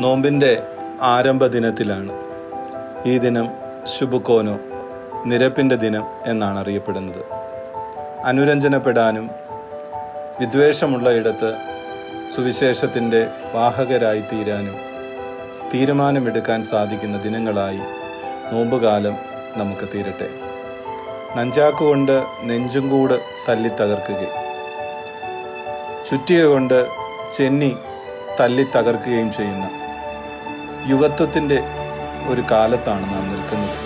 നോമ്പിൻ്റെ ആരംഭ ദിനത്തിലാണ്. ഈ ദിനം ശുബുക്കോനോ, നിരപ്പിൻ്റെ ദിനം എന്നാണ് അറിയപ്പെടുന്നത്. അനുരഞ്ജനപ്പെടാനും വിദ്വേഷമുള്ള ഇടത്ത് സുവിശേഷത്തിൻ്റെ വാഹകരായി തീരാനും തീരുമാനമെടുക്കാൻ സാധിക്കുന്ന ദിനങ്ങളായി നോമ്പുകാലം നമുക്ക് തീരട്ടെ. നഞ്ചാക്കുകൊണ്ട് നെഞ്ചും കൂട് തല്ലി തകർക്കുകയും ചുറ്റിക കൊണ്ട് ചെന്നി തല്ലി തകർക്കുകയും ചെയ്യുന്ന യുവത്വത്തിൻ്റെ ഒരു കാലത്താണ് നാം നിൽക്കുന്നത്.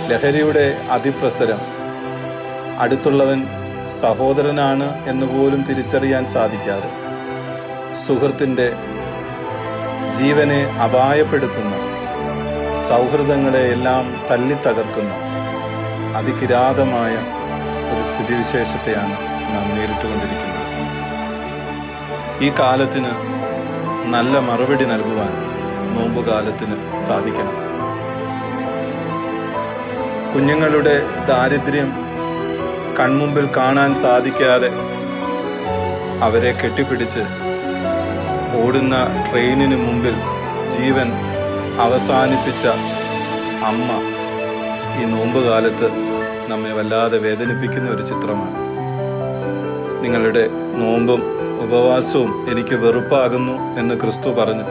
ലഹരിയുടെ അതിപ്രസരം, അടുത്തുള്ളവൻ സഹോദരനാണ് എന്നുപോലും തിരിച്ചറിയാൻ സാധിക്കാതെ സുഹൃത്തിൻ്റെ ജീവനെ അപായപ്പെടുത്തുന്ന, സൗഹൃദങ്ങളെ എല്ലാം തല്ലി തകർക്കുന്ന അതികിരാതമായ ഒരു സ്ഥിതിവിശേഷത്തെയാണ് നാം നേരിട്ടുകൊണ്ടിരിക്കുന്നത്. ഈ കാലത്തിന് നല്ല മറുപടി നൽകുവാൻ നോമ്പുകാലത്തിന് സാധിക്കണം. കുഞ്ഞുങ്ങളുടെ ദാരിദ്ര്യം കൺമുമ്പിൽ കാണാൻ സാധിക്കാതെ അവരെ കെട്ടിപ്പിടിച്ച് ഓടുന്ന ട്രെയിനിന് മുമ്പിൽ ജീവൻ അവസാനിപ്പിച്ച അമ്മ ഈ നോമ്പുകാലത്ത് നമ്മെ വല്ലാതെ വേദനിപ്പിക്കുന്ന ഒരു ചിത്രമാണ്. നിങ്ങളുടെ നോമ്പും ഉപവാസവും എനിക്ക് വെറുപ്പാകുന്നു എന്ന് ക്രിസ്തു പറഞ്ഞു.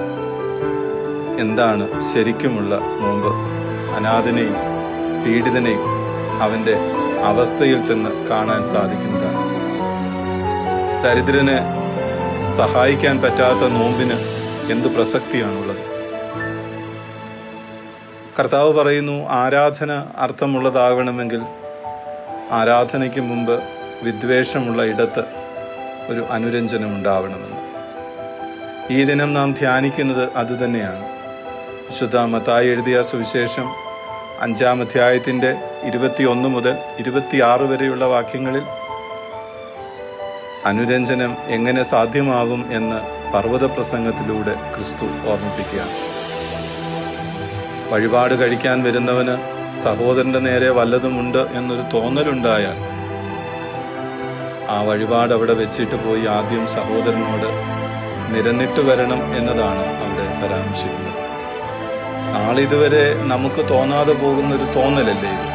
എന്താണ് ശരിക്കുമുള്ള നോമ്പ്? അനാഥനെയും പീഡിതനെയും അവൻ്റെ അവസ്ഥയിൽ ചെന്ന് കാണാൻ സാധിക്കുന്നതാണ്. ദരിദ്രനെ സഹായിക്കാൻ പറ്റാത്ത നോമ്പിന് എന്ത് പ്രസക്തിയാണുള്ളത്? കർത്താവ് പറയുന്നു, ആരാധന അർത്ഥമുള്ളതാകണമെങ്കിൽ ആരാധനയ്ക്ക് മുമ്പ് വിദ്വേഷമുള്ള ഇടത്ത് ഒരു അനുരഞ്ജനം ഉണ്ടാവണമെന്ന്. ഈ ദിനം നാം ധ്യാനിക്കുന്നത് അതുതന്നെയാണ്. വിശുദ്ധ മത്തായി എഴുതിയ സുവിശേഷം 5-ാം അധ്യായത്തിൻ്റെ 21 മുതൽ 26 വരെയുള്ള വാക്യങ്ങളിൽ അനുരഞ്ജനം എങ്ങനെ സാധ്യമാകും എന്ന് പർവ്വത പ്രസംഗത്തിലൂടെ ക്രിസ്തു ഓർമ്മിപ്പിക്കുകയാണ്. വഴിപാട് കഴിക്കാൻ വരുന്നവന് സഹോദരൻ്റെ നേരെ വല്ലതുമുണ്ട് എന്നൊരു തോന്നലുണ്ടായാൽ ആ വഴിപാട് അവിടെ വെച്ചിട്ട് പോയി ആദ്യം സഹോദരനോട് നിരന്നിട്ട് വരണം എന്നതാണ് അവിടെ പരാമർശിക്കുന്നത്. നാളിതുവരെ നമുക്ക് തോന്നാതെ പോകുന്നൊരു തോന്നലല്ലേ ഇത്?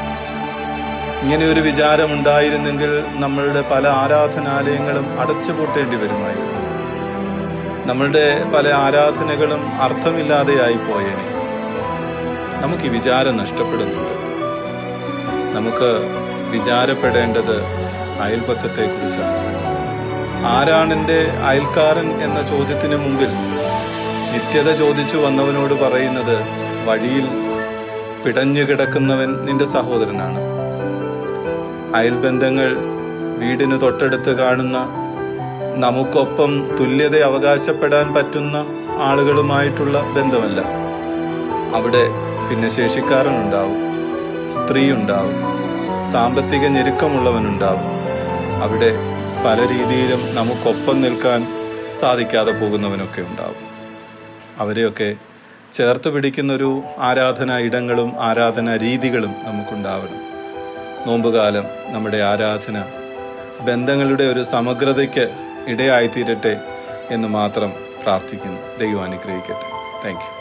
ഇങ്ങനെ ഒരു വിചാരം ഉണ്ടായിരുന്നെങ്കിൽ നമ്മളുടെ പല ആരാധനാലയങ്ങളും അടച്ചുപൂട്ടേണ്ടി വരുമായിരുന്നു. നമ്മളുടെ പല ആരാധനകളും അർത്ഥമില്ലാതെയായി പോയേനെ. നമുക്ക് ഈ വിചാരം നഷ്ടപ്പെടുന്നുണ്ട്. നമുക്ക് വിചാരപ്പെടേണ്ടത് അയൽപക്കത്തെക്കുറിച്ചാണ്. ആരാണെൻ്റെ അയൽക്കാരൻ എന്ന ചോദ്യത്തിന് മുമ്പിൽ നിത്യത ചോദിച്ചു വന്നവനോട് പറയുന്നത്, വഴിയിൽ പിടഞ്ഞു കിടക്കുന്നവൻ നിന്റെ സഹോദരനാണ്. അയൽബന്ധങ്ങൾ വീടിന് തൊട്ടടുത്ത് കാണുന്ന, നമുക്കൊപ്പം തുല്യത അവകാശപ്പെടാൻ പറ്റുന്ന ആളുകളുമായിട്ടുള്ള ബന്ധമല്ല. അവിടെ ഭിന്നശേഷിക്കാരനുണ്ടാവും, സ്ത്രീ ഉണ്ടാവും, സാമ്പത്തിക ഞെരുക്കമുള്ളവനുണ്ടാവും. അവിടെ പല രീതിയിലും നമുക്കൊപ്പം നിൽക്കാൻ സാധിക്കാതെ പോകുന്നവനൊക്കെ ഉണ്ടാവും. അവരെയൊക്കെ ചേർത്ത് പിടിക്കുന്നൊരു ആരാധനാ ഇടങ്ങളും ആരാധനാ രീതികളും നമുക്കുണ്ടാവണം. നോമ്പുകാലം നമ്മുടെ ആരാധന ബന്ധങ്ങളുടെ ഒരു സമഗ്രതയ്ക്ക് ഇടയായിത്തീരട്ടെ എന്ന് മാത്രം പ്രാർത്ഥിക്കുന്നു. ദൈവം അനുഗ്രഹിക്കട്ടെ. Thank you.